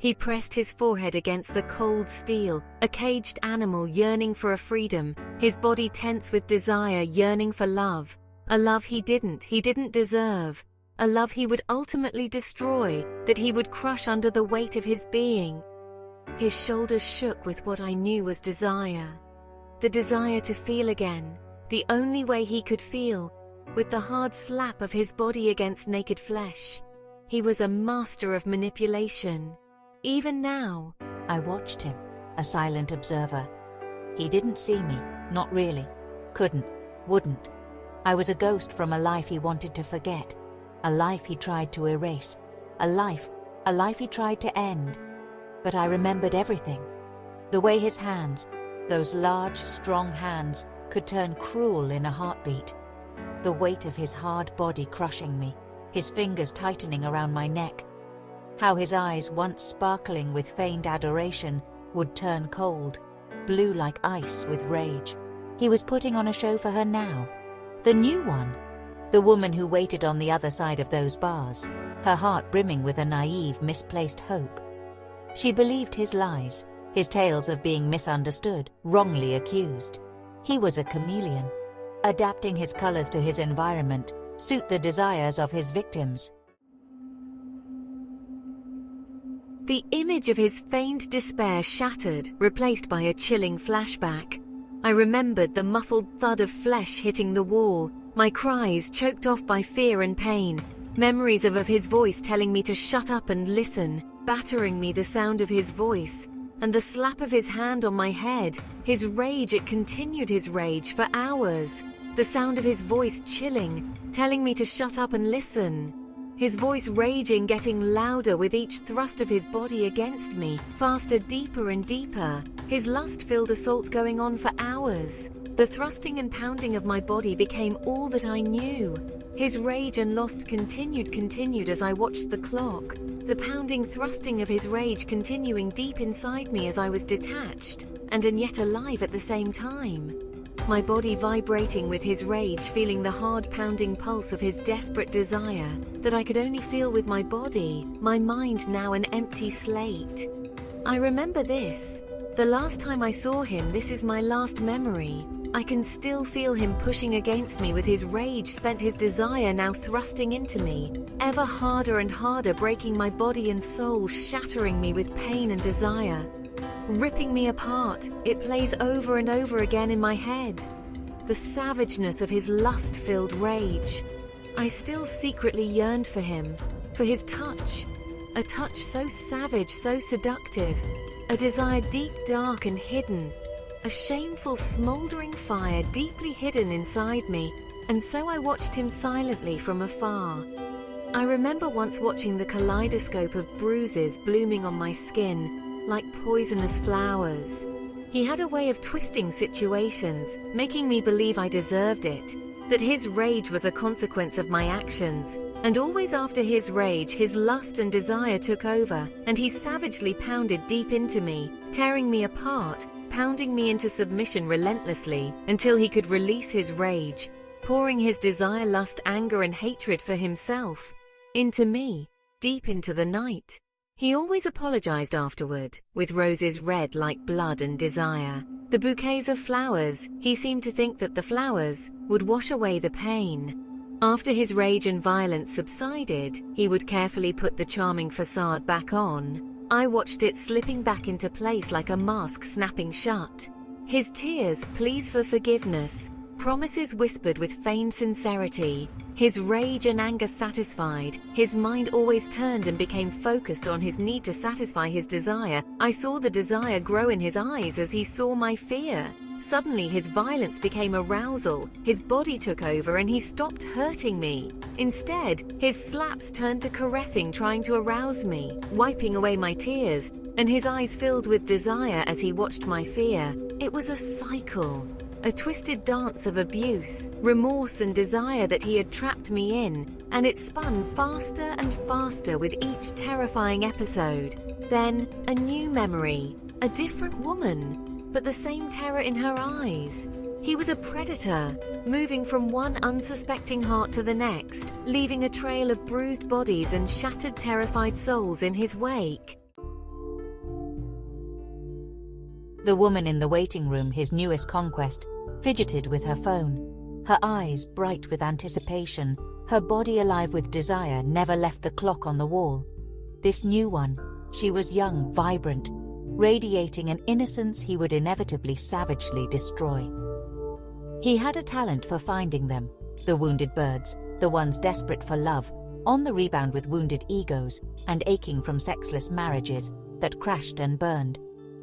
He pressed his forehead against the cold steel, a caged animal yearning for a freedom, his body tense with desire, yearning for love. A love he didn't deserve. A love he would ultimately destroy, that he would crush under the weight of his being. His shoulders shook with what I knew was desire. The desire to feel again, the only way he could feel, with the hard slap of his body against naked flesh. He was a master of manipulation. Even now, I watched him, a silent observer. He didn't see me, not really. Couldn't, wouldn't. I was a ghost from a life he wanted to forget, a life he tried to erase, a life he tried to end. But I remembered everything. The way his hands, those large, strong hands, could turn cruel in a heartbeat. The weight of his hard body crushing me, his fingers tightening around my neck. How his eyes, once sparkling with feigned adoration, would turn cold, blue like ice with rage. He was putting on a show for her now. The new one. The woman who waited on the other side of those bars, her heart brimming with a naive, misplaced hope. She believed his lies, his tales of being misunderstood, wrongly accused. He was a chameleon, adapting his colors to his environment, suit the desires of his victims. The image of his feigned despair shattered, replaced by a chilling flashback. I remembered the muffled thud of flesh hitting the wall, my cries choked off by fear and pain, memories of his voice telling me to shut up and listen, battering me, the sound of his voice, and the slap of his hand on my head. His rage, it continued his rage for hours. The sound of his voice chilling, telling me to shut up and listen. His voice raging, getting louder with each thrust of his body against me, faster, deeper and deeper. His lust-filled assault going on for hours. The thrusting and pounding of my body became all that I knew. His rage and lust continued as I watched the clock. The pounding, thrusting of his rage continuing deep inside me as I was detached, and yet alive at the same time. My body vibrating with his rage, feeling the hard pounding pulse of his desperate desire that I could only feel with my body, my mind now an empty slate. I remember this. The last time I saw him, this is my last memory. I can still feel him pushing against me with his rage spent, his desire now thrusting into me, ever harder and harder, breaking my body and soul, shattering me with pain and desire. Ripping me apart, it plays over and over again in my head. The savageness of his lust-filled rage. I still secretly yearned for him, for his touch. A touch so savage, so seductive. A desire deep, dark and hidden. A shameful, smoldering fire deeply hidden inside me, and so I watched him silently from afar. I remember once watching the kaleidoscope of bruises blooming on my skin, like poisonous flowers. He had a way of twisting situations, making me believe I deserved it, that his rage was a consequence of my actions, and always after his rage, his lust and desire took over, and he savagely pounded deep into me, tearing me apart, pounding me into submission relentlessly, until he could release his rage, pouring his desire, lust, anger and hatred for himself, into me, deep into the night. He always apologized afterward, with roses red like blood and desire. The bouquets of flowers, he seemed to think that the flowers would wash away the pain. After his rage and violence subsided, he would carefully put the charming facade back on. I watched it slipping back into place like a mask snapping shut. His tears, pleas for forgiveness, promises whispered with feigned sincerity. His rage and anger satisfied, his mind always turned and became focused on his need to satisfy his desire. I saw the desire grow in his eyes as he saw my fear. Suddenly his violence became arousal, his body took over and he stopped hurting me. Instead, his slaps turned to caressing, trying to arouse me, wiping away my tears, and his eyes filled with desire as he watched my fear. It was a cycle. A twisted dance of abuse, remorse and desire that he had trapped me in, and it spun faster and faster with each terrifying episode. Then, a new memory, a different woman, but the same terror in her eyes. He was a predator, moving from one unsuspecting heart to the next, leaving a trail of bruised bodies and shattered, terrified souls in his wake. The woman in the waiting room, his newest conquest, fidgeted with her phone. Her eyes bright with anticipation, her body alive with desire, never left the clock on the wall. This new one, she was young, vibrant, radiating an innocence he would inevitably savagely destroy. He had a talent for finding them, the wounded birds, the ones desperate for love, on the rebound with wounded egos and aching from sexless marriages that crashed and burned,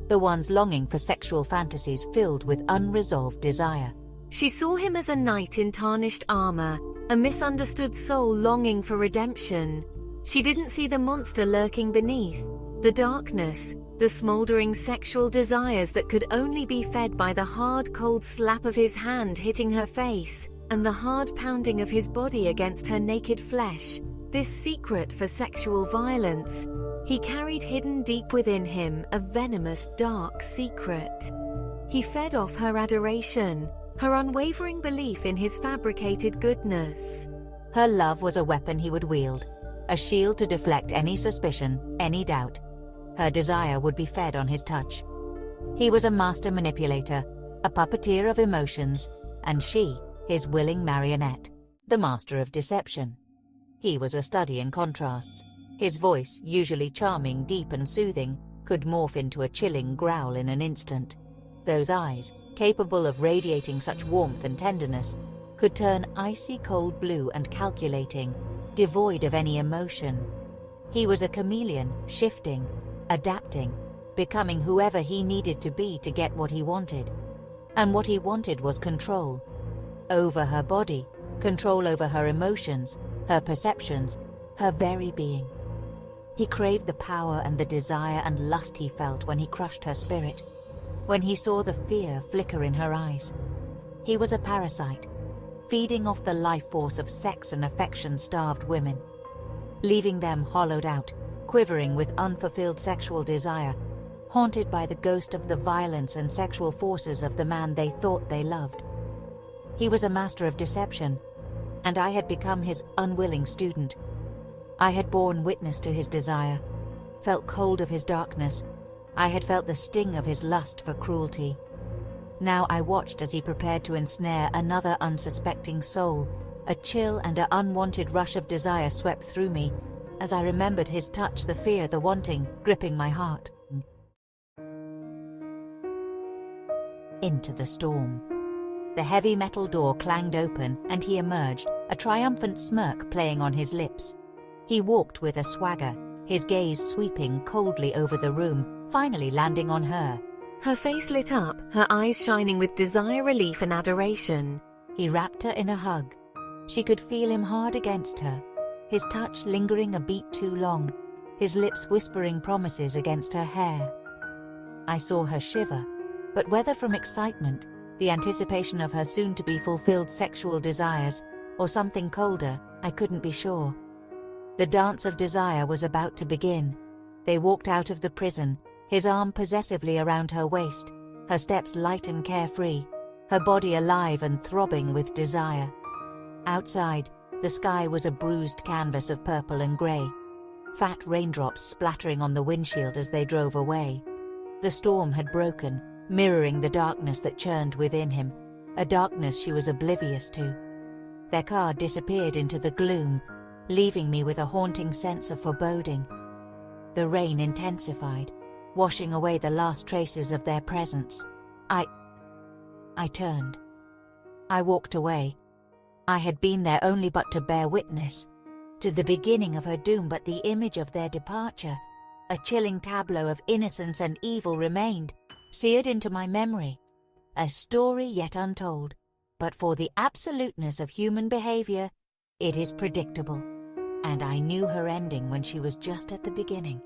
the ones longing for sexual fantasies filled with unresolved desire. She saw him as a knight in tarnished armor, a misunderstood soul longing for redemption. She didn't see the monster lurking beneath, the darkness, the smoldering sexual desires that could only be fed by the hard, cold slap of his hand hitting her face, and the hard pounding of his body against her naked flesh. This secret for sexual violence he carried hidden deep within him, a venomous, dark secret. He fed off her adoration, her unwavering belief in his fabricated goodness. Her love was a weapon he would wield, a shield to deflect any suspicion, any doubt. Her desire would be fed on his touch. He was a master manipulator, a puppeteer of emotions, and she, his willing marionette, the master of deception. He was a study in contrasts. His voice, usually charming, deep and soothing, could morph into a chilling growl in an instant. Those eyes, capable of radiating such warmth and tenderness, could turn icy cold blue and calculating, devoid of any emotion. He was a chameleon, shifting, adapting, becoming whoever he needed to be to get what he wanted. And what he wanted was control over her body, control over her emotions, her perceptions, her very being. He craved the power and the desire and lust he felt when he crushed her spirit, when he saw the fear flicker in her eyes. He was a parasite, feeding off the life force of sex and affection-starved women, leaving them hollowed out, quivering with unfulfilled sexual desire, haunted by the ghost of the violence and sexual forces of the man they thought they loved. He was a master of deception, and I had become his unwilling student. I had borne witness to his desire, felt cold of his darkness. I had felt the sting of his lust for cruelty. Now I watched as he prepared to ensnare another unsuspecting soul. A chill and an unwanted rush of desire swept through me as I remembered his touch, the fear, the wanting, gripping my heart. Into the storm. The heavy metal door clanged open and he emerged, a triumphant smirk playing on his lips. He walked with a swagger, his gaze sweeping coldly over the room, finally landing on her. Her face lit up, her eyes shining with desire, relief and adoration. He wrapped her in a hug. She could feel him hard against her, his touch lingering a beat too long, his lips whispering promises against her hair. I saw her shiver, but whether from excitement, the anticipation of her soon-to-be fulfilled sexual desires, or something colder, I couldn't be sure. The dance of desire was about to begin. They walked out of the prison, his arm possessively around her waist, her steps light and carefree, her body alive and throbbing with desire. Outside, the sky was a bruised canvas of purple and grey, fat raindrops splattering on the windshield as they drove away. The storm had broken, mirroring the darkness that churned within him, a darkness she was oblivious to. Their car disappeared into the gloom, leaving me with a haunting sense of foreboding. The rain intensified, washing away the last traces of their presence. I turned. I walked away. I had been there only but to bear witness to the beginning of her doom, but the image of their departure, a chilling tableau of innocence and evil, remained, seared into my memory. A story yet untold, but for the absoluteness of human behavior, it is predictable. And I knew her ending when she was just at the beginning.